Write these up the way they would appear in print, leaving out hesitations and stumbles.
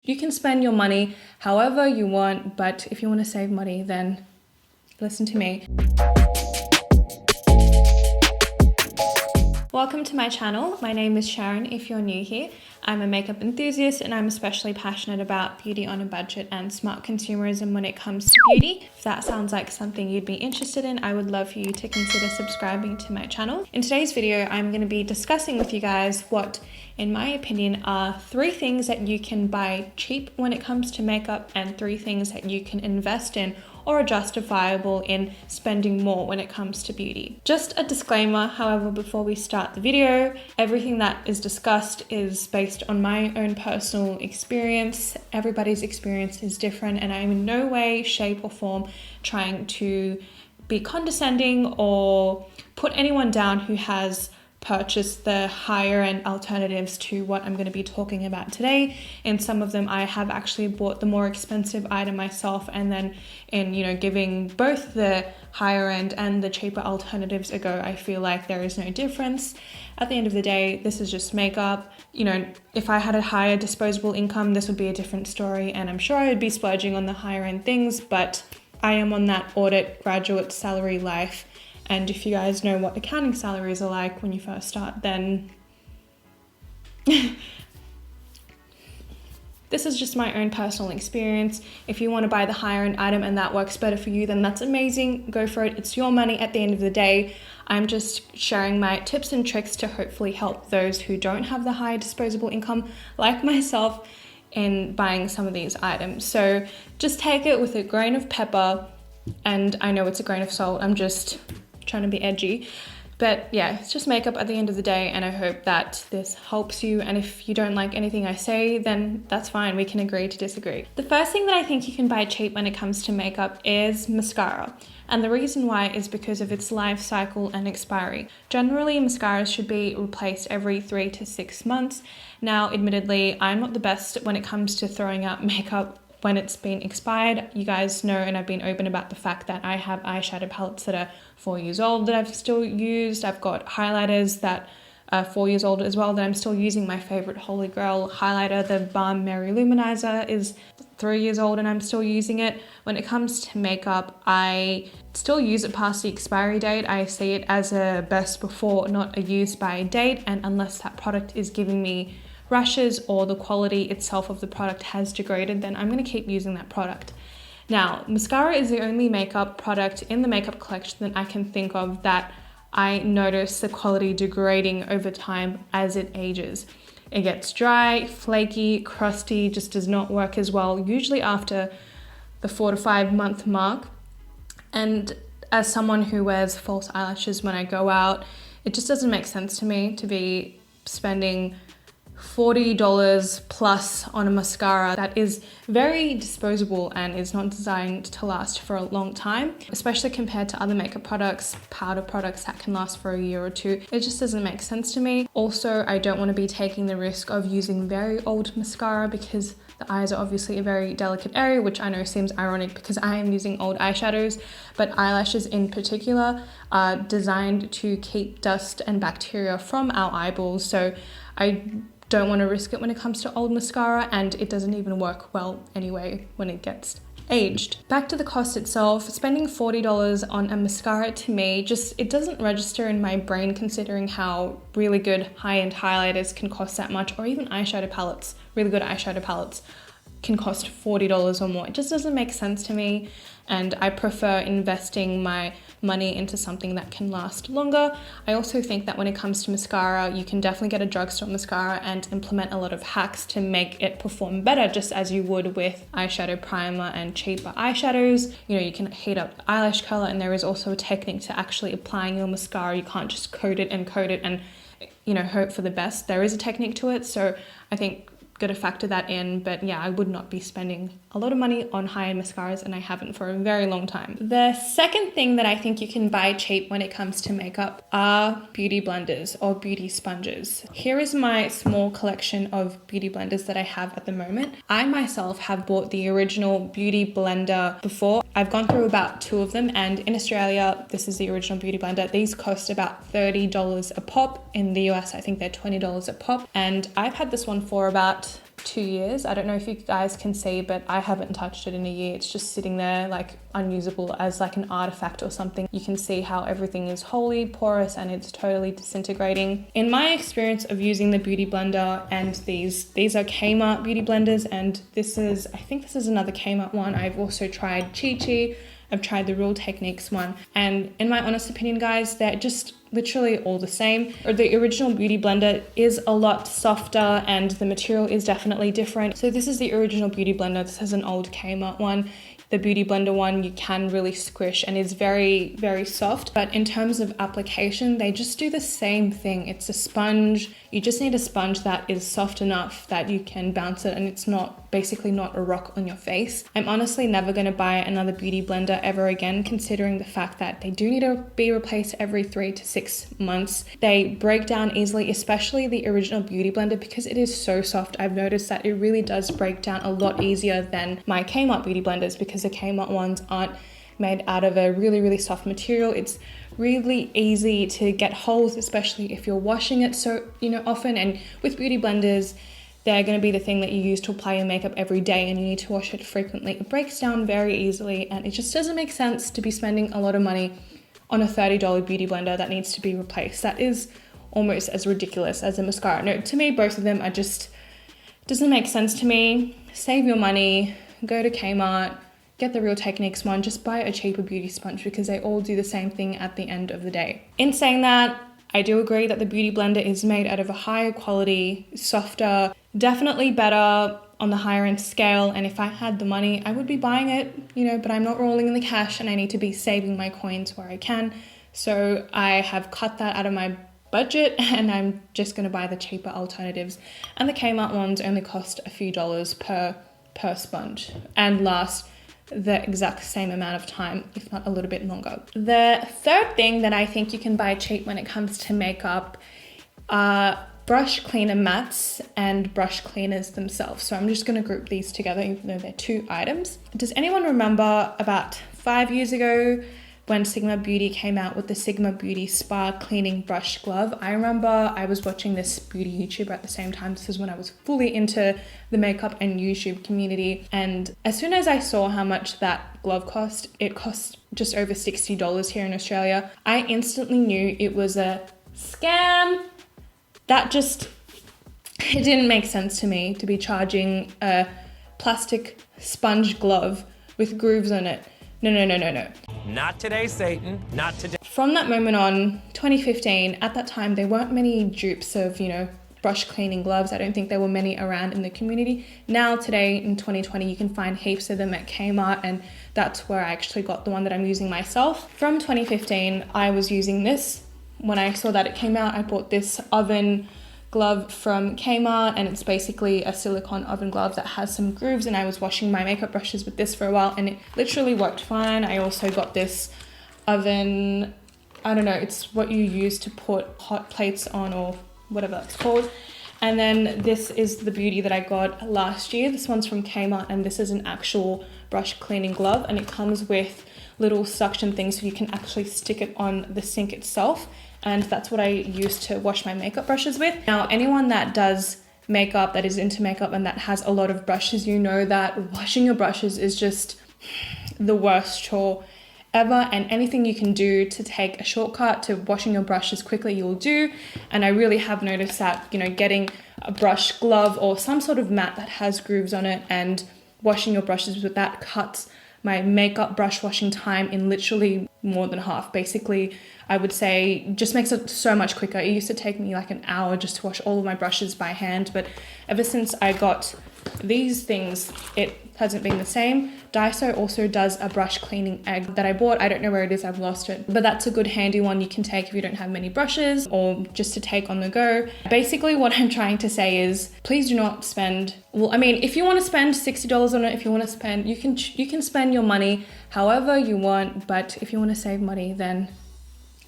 You can spend your money however you want, but if you want to save money, then listen to me. Welcome to my channel. My name is Sharon if you're new here. I'm a makeup enthusiast and I'm especially passionate about beauty on a budget and smart consumerism when it comes to beauty. If that sounds like something you'd be interested in, I would love for you to consider subscribing to my channel. In today's video, I'm going to be discussing with you guys what, in my opinion, are 3 things that you can buy cheap when it comes to makeup and 3 things that you can invest in or are justifiable in spending more when it comes to beauty. Just a disclaimer, however, before we start the video, everything that is discussed is based on my own personal experience. Everybody's experience is different and I'm in no way, shape or form trying to be condescending or put anyone down who has purchase the higher end alternatives to what I'm going to be talking about today. In some of them, I have actually bought the more expensive item myself, and then in giving both the higher end and the cheaper alternatives a go, I feel like there is no difference. At the end of the day, this is just makeup. If I had a higher disposable income, this would be a different story, and I'm sure I would be splurging on the higher end things, but I am on that audit graduate salary life. And if you guys know what accounting salaries are like when you first start, then this is just my own personal experience. If you want to buy the higher end item and that works better for you, then that's amazing. Go for it. It's your money at the end of the day. I'm just sharing my tips and tricks to hopefully help those who don't have the high disposable income, like myself, in buying some of these items. So just take it with a grain of pepper. And I know it's a grain of salt. I'm just trying to be edgy, but yeah, it's just makeup at the end of the day, and I hope that this helps you. And if you don't like anything I say, then that's fine, we can agree to disagree. The first thing that I think you can buy cheap when it comes to makeup is mascara, and the reason why is because of its life cycle and expiry. Generally, mascaras should be replaced every 3 to 6 months. Now, admittedly, I'm not the best when it comes to throwing out makeup when it's been expired. You guys know, and I've been open about the fact that I have eyeshadow palettes that are 4 years old that I've still used. I've got highlighters that are 4 years old as well that I'm still using. My favorite holy grail highlighter, the Balm Mary Luminizer, is 3 years old and I'm still using it. When it comes to makeup, I still use it past the expiry date. I see it as a best before, not a use by date, and unless that product is giving me rashes or the quality itself of the product has degraded, then I'm going to keep using that product. Now, mascara is the only makeup product in the makeup collection that I can think of that I notice the quality degrading over time as it ages. It gets dry, flaky, crusty, just does not work as well, usually after the 4 to 5 month mark. And as someone who wears false eyelashes when I go out, it just doesn't make sense to me to be spending $40 plus on a mascara that is very disposable and is not designed to last for a long time, especially compared to other makeup products, powder products that can last for a year or 2. It just doesn't make sense to me. Also, I don't want to be taking the risk of using very old mascara because the eyes are obviously a very delicate area, which I know seems ironic because I am using old eyeshadows, but eyelashes in particular are designed to keep dust and bacteria from our eyeballs. So I don't want to risk it when it comes to old mascara, and it doesn't even work well anyway when it gets aged. Back to the cost itself, spending $40 on a mascara to me it doesn't register in my brain, considering how really good high-end highlighters can cost that much, or even eyeshadow palettes, really good eyeshadow palettes can cost $40 or more. It just doesn't make sense to me, and I prefer investing my money into something that can last longer. I also think that when it comes to mascara, you can definitely get a drugstore mascara and implement a lot of hacks to make it perform better, just as you would with eyeshadow primer and cheaper eyeshadows. You can heat up the eyelash color, and there is also a technique to actually applying your mascara. You can't just coat it and hope for the best. There is a technique to it, so I think got to factor that in. But yeah, I would not be spending a lot of money on high-end mascaras, and I haven't for a very long time. The second thing that I think you can buy cheap when it comes to makeup are beauty blenders or beauty sponges. Here is my small collection of beauty blenders that I have at the moment. I myself have bought the original beauty blender before. I've gone through about 2 of them, and in Australia, this is the original beauty blender. These cost about $30 a pop. In the US, I think they're $20 a pop. And I've had this one for about 2 years. I don't know if you guys can see, but I haven't touched it in a year. It's just sitting there like unusable as like an artifact or something. You can see how everything is wholly porous and it's totally disintegrating. In my experience of using the Beauty Blender, and these are Kmart beauty blenders, and I think this is another Kmart one. I've also tried Chi Chi. I've tried the Real Techniques one, and in my honest opinion, guys, they're just literally all the same. Or the original Beauty Blender is a lot softer and the material is definitely different. So this is the original Beauty Blender. This is an old Kmart one. The Beauty Blender one you can really squish and is very, very soft. But in terms of application, they just do the same thing. It's a sponge. You just need a sponge that is soft enough that you can bounce it and it's basically not a rock on your face. I'm honestly never going to buy another Beauty Blender ever again, considering the fact that they do need to be replaced every 3 to 6 months. They break down easily, especially the original Beauty Blender, because it is so soft. I've noticed that it really does break down a lot easier than my Kmart Beauty Blenders, because the Kmart ones aren't made out of a really, really soft material. It's really easy to get holes, especially if you're washing it so often. And with Beauty Blenders, they're going to be the thing that you use to apply your makeup every day and you need to wash it frequently. It breaks down very easily and it just doesn't make sense to be spending a lot of money on a $30 Beauty Blender that needs to be replaced. That is almost as ridiculous as a mascara. No, to me, both of them are just, doesn't make sense to me. Save your money, go to Kmart, get the Real Techniques one, just buy a cheaper beauty sponge because they all do the same thing at the end of the day. In saying that, I do agree that the Beauty Blender is made out of a higher quality, softer, definitely better on the higher end scale. And if I had the money, I would be buying it, but I'm not rolling in the cash and I need to be saving my coins where I can. So I have cut that out of my budget and I'm just going to buy the cheaper alternatives. And the Kmart ones only cost a few dollars per sponge and last the exact same amount of time, if not a little bit longer. The third thing that I think you can buy cheap when it comes to makeup are brush cleaner mats and brush cleaners themselves. So I'm just going to group these together even though they're 2 items. Does anyone remember about 5 years ago when Sigma Beauty came out with the Sigma Beauty Spa Cleaning Brush Glove? I remember I was watching this beauty YouTuber at the same time. This is when I was fully into the makeup and YouTube community. And as soon as I saw how much that glove cost, it cost just over $60 here in Australia, I instantly knew it was a scam. It didn't make sense to me to be charging a plastic sponge glove with grooves on it. No. Not today, Satan. Not today. From that moment on, 2015, at that time, there weren't many dupes of, brush cleaning gloves. I don't think there were many around in the community. Now, today, in 2020, you can find heaps of them at Kmart, and that's where I actually got the one that I'm using myself. From 2015, I was using this. When I saw that it came out, I bought this oven glove from Kmart, and it's basically a silicone oven glove that has some grooves, and I was washing my makeup brushes with this for a while and it literally worked fine. I also got this oven, I don't know, it's what you use to put hot plates on or whatever it's called. And then this is the beauty that I got last year. This one's from Kmart and this is an actual brush cleaning glove and it comes with little suction things so you can actually stick it on the sink itself. And that's what I use to wash my makeup brushes with. Now, anyone that does makeup, that is into makeup and that has a lot of brushes, you know that washing your brushes is just the worst chore ever, and anything you can do to take a shortcut to washing your brushes quickly, you'll do. And I really have noticed that, getting a brush glove or some sort of mat that has grooves on it and washing your brushes with that cuts my makeup brush washing time in literally more than half. Basically, I would say just makes it so much quicker. It used to take me like an hour just to wash all of my brushes by hand, but ever since I got these things, it hasn't been the same. Daiso also does a brush cleaning egg that I bought. I don't know where it is, I've lost it, but that's a good handy one you can take if you don't have many brushes or just to take on the go. Basically what I'm trying to say is please do not spend, if you want to spend $60 on it, if you want to spend, you can spend your money however you want, but if you want to save money, then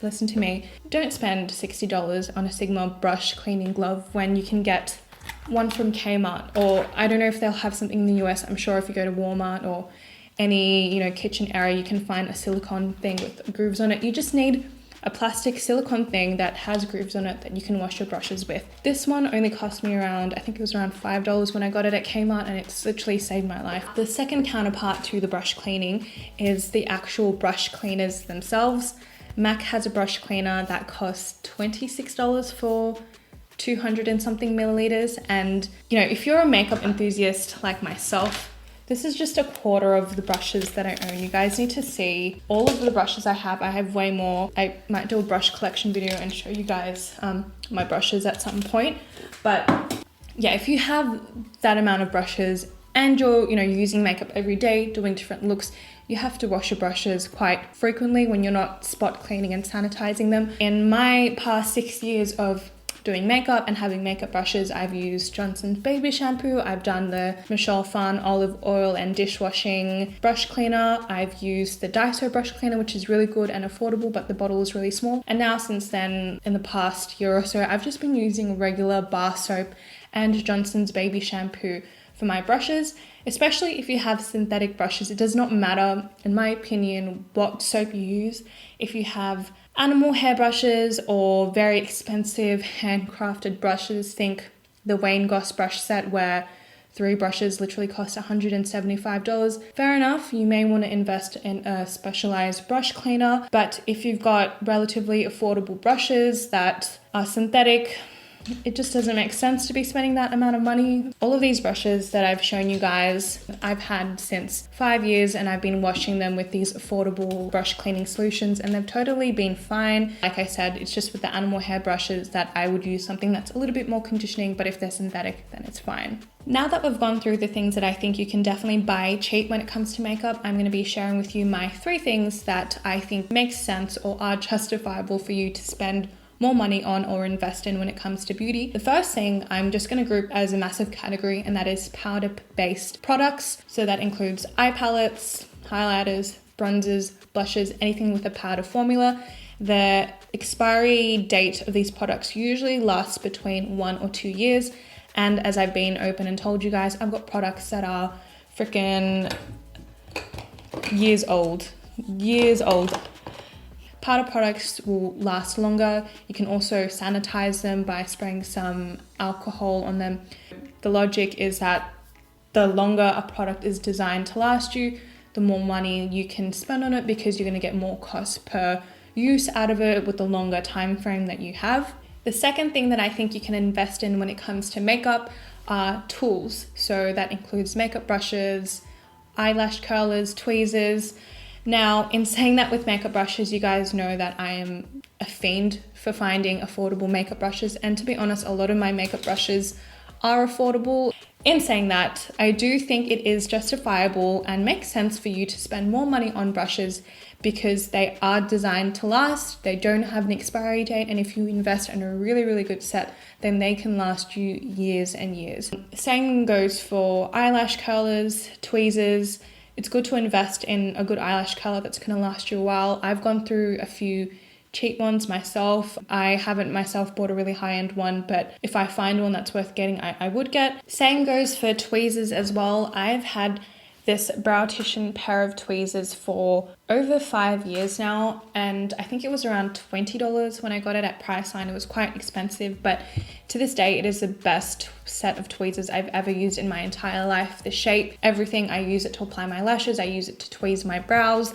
listen to me. Don't spend $60 on a Sigma brush cleaning glove when you can get one from Kmart, or I don't know if they'll have something in the US. I'm sure if you go to Walmart or any kitchen area, you can find a silicone thing with grooves on it. You just need a plastic silicone thing that has grooves on it that you can wash your brushes with. This one only cost me around, I think it was around $5 when I got it at Kmart, and it's literally saved my life. The second counterpart to the brush cleaning is the actual brush cleaners themselves. MAC has a brush cleaner that costs $26 for 200 and something milliliters. And you know, if you're a makeup enthusiast like myself, this is just a quarter of the brushes that I own. You guys need to see all of the brushes I have. I have way more. I might do a brush collection video and show you guys my brushes at some point. But yeah, if you have that amount of brushes and you're, you know, using makeup every day, doing different looks, you have to wash your brushes quite frequently when you're not spot cleaning and sanitizing them. In my past 6 years of doing makeup and having makeup brushes, I've used Johnson's baby shampoo, I've done the Michelle Phan olive oil and dishwashing brush cleaner, I've used the Daiso brush cleaner, which is really good and affordable, but the bottle is really small. And now since then, in the past year or so, I've just been using regular bar soap and Johnson's baby shampoo for my brushes, especially if you have synthetic brushes. It does not matter, in my opinion, what soap you use. If you have animal hair brushes or very expensive handcrafted brushes, think the Wayne Goss brush set where 3 brushes literally cost $175. Fair enough, you may want to invest in a specialized brush cleaner, but if you've got relatively affordable brushes that are synthetic, it just doesn't make sense to be spending that amount of money. All of these brushes that I've shown you guys, I've had since 5 years, and I've been washing them with these affordable brush cleaning solutions, and they've totally been fine. Like I said, it's just with the animal hair brushes that I would use something that's a little bit more conditioning, but if they're synthetic, then it's fine. Now that we've gone through the things that I think you can definitely buy cheap when it comes to makeup, I'm going to be sharing with you my 3 things that I think make sense or are justifiable for you to spend more money on or invest in when it comes to beauty. The first thing I'm just going to group as a massive category, and that is powder-based products. So that includes eye palettes, highlighters, bronzers, blushes, anything with a powder formula. The expiry date of these products usually lasts between 1 or 2 years. And as I've been open and told you guys, I've got products that are freaking years old. Powder products will last longer. You can also sanitize them by spraying some alcohol on them. The logic is that the longer a product is designed to last you, the more money you can spend on it because you're going to get more cost per use out of it with the longer time frame that you have. The second thing that I think you can invest in when it comes to makeup are tools. So that includes makeup brushes, eyelash curlers, tweezers. Now, in saying that with makeup brushes, you guys know that I am a fiend for finding affordable makeup brushes, and to be honest, a lot of my makeup brushes are affordable. In saying that, I do think it is justifiable and makes sense for you to spend more money on brushes because they are designed to last, they don't have an expiry date, and if you invest in a really, really good set, then they can last you years and years. Same goes for eyelash curlers, tweezers. It's good to invest in a good eyelash curler that's going to last you a while. I've gone through a few cheap ones myself. I haven't myself bought a really high-end one, but if I find one that's worth getting, I would get. Same goes for tweezers as well. I've had this Browtician pair of tweezers for over 5 years now, and I think it was around $20 when I got it at Priceline. It was quite expensive, but to this day it is the best set of tweezers I've ever used in my entire life. The shape, everything. I use it to apply my lashes, I use it to tweeze my brows.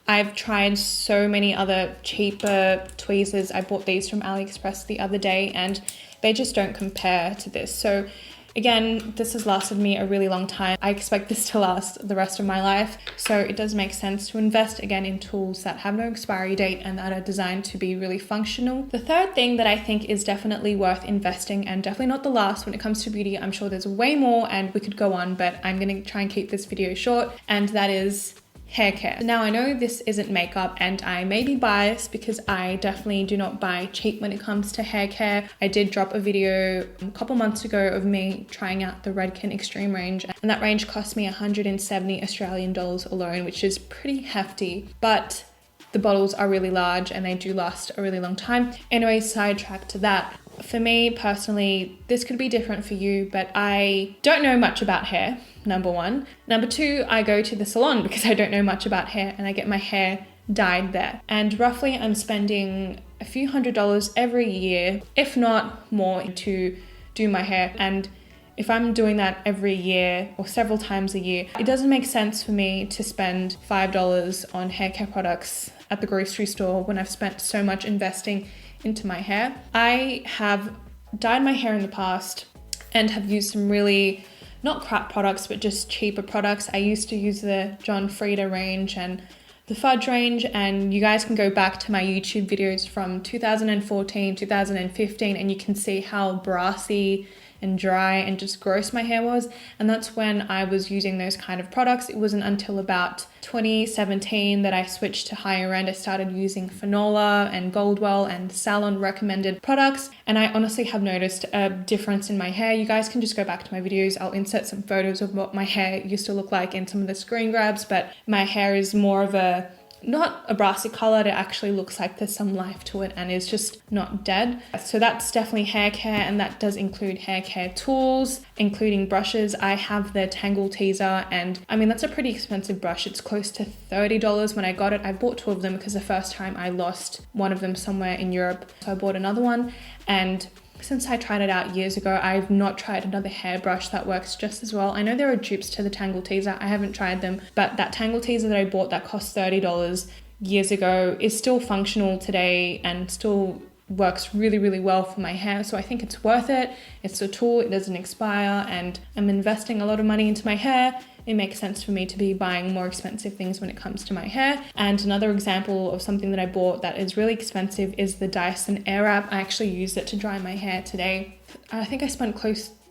I've tried so many other cheaper tweezers. I bought these from AliExpress the other day and they just don't compare to this. So again, this has lasted me a really long time. I expect this to last the rest of my life. So it does make sense to invest again in tools that have no expiry date and that are designed to be really functional. The third thing that I think is definitely worth investing, and definitely not the last when it comes to beauty, I'm sure there's way more and we could go on, but I'm going to try and keep this video short, and that is hair care. Now I know this isn't makeup and I may be biased because I definitely do not buy cheap when it comes to hair care. I did drop a video a couple months ago of me trying out the Redken Extreme range, and that range cost me 170 Australian dollars alone, which is pretty hefty, but the bottles are really large and they do last a really long time. Anyway, sidetrack to that. For me personally, this could be different for you, but I don't know much about hair, number one. Number two, I go to the salon because I don't know much about hair and I get my hair dyed there. And roughly I'm spending a few $100s every year, if not more, to do my hair. And if I'm doing that every year or several times a year, it doesn't make sense for me to spend $5 on hair care products at the grocery store when I've spent so much investing into my hair. I have dyed my hair in the past and have used some really, not crap products, but just cheaper products. I used to use the John Frieda range and the Fudge range, and you guys can go back to my YouTube videos from 2014, 2015, and you can see how brassy and dry and just gross my hair was. And that's when I was using those kind of products. It wasn't until about 2017 that I switched to higher end. I started using Fanola and Goldwell and salon recommended products, and I honestly have noticed a difference in my hair. You guys can just go back to my videos. I'll insert some photos of what my hair used to look like in some of the screen grabs, but my hair is more of a, not a brassy color. It actually looks like there's some life to it and is just not dead. So that's definitely hair care, and that does include hair care tools, including brushes. I have the Tangle Teaser, and I mean, that's a pretty expensive brush. It's close to $30 when I got it. I bought 2 of them because the first time I lost one of them somewhere in Europe. So I bought another one, and since I tried it out years ago, I've not tried another hairbrush that works just as well. I know there are dupes to the Tangle Teaser. I haven't tried them, but that Tangle Teaser that I bought that cost $30 years ago is still functional today and still works really, really well for my hair. So I think it's worth it. It's a tool, it doesn't expire, and I'm investing a lot of money into my hair. It makes sense for me to be buying more expensive things when it comes to my hair. And another example of something that I bought that is really expensive is the Dyson Airwrap. I actually used it to dry my hair today. I think I spent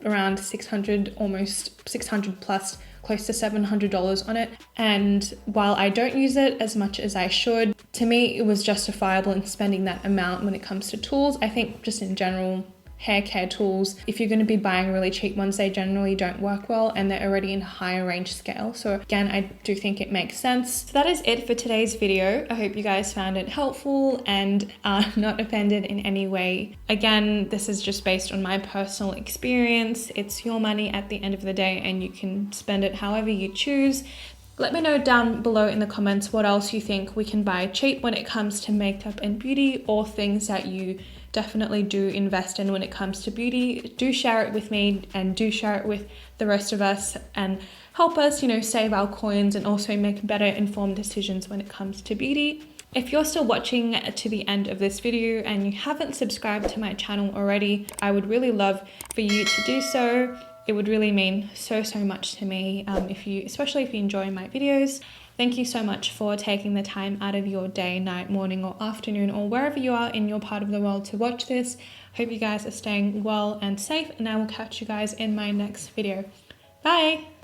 around 600, almost 600 plus, close to $700 on it. And while I don't use it as much as I should, to me it was justifiable in spending that amount when it comes to tools. I think just in general, hair care tools, if you're going to be buying really cheap ones, they generally don't work well and they're already in a higher range scale. So again, I do think it makes sense. So that is it for today's video. I hope you guys found it helpful and are not offended in any way. Again, this is just based on my personal experience. It's your money at the end of the day and you can spend it however you choose. Let me know down below in the comments what else you think we can buy cheap when it comes to makeup and beauty, or things that you definitely do invest in when it comes to beauty. Do share it with me and do share it with the rest of us and help us, save our coins and also make better informed decisions when it comes to beauty. If you're still watching to the end of this video and you haven't subscribed to my channel already, I would really love for you to do so. It would really mean so much to me, especially if you enjoy my videos. Thank you so much for taking the time out of your day, night, morning, or afternoon, or wherever you are in your part of the world to watch this. Hope you guys are staying well and safe, and I will catch you guys in my next video. Bye!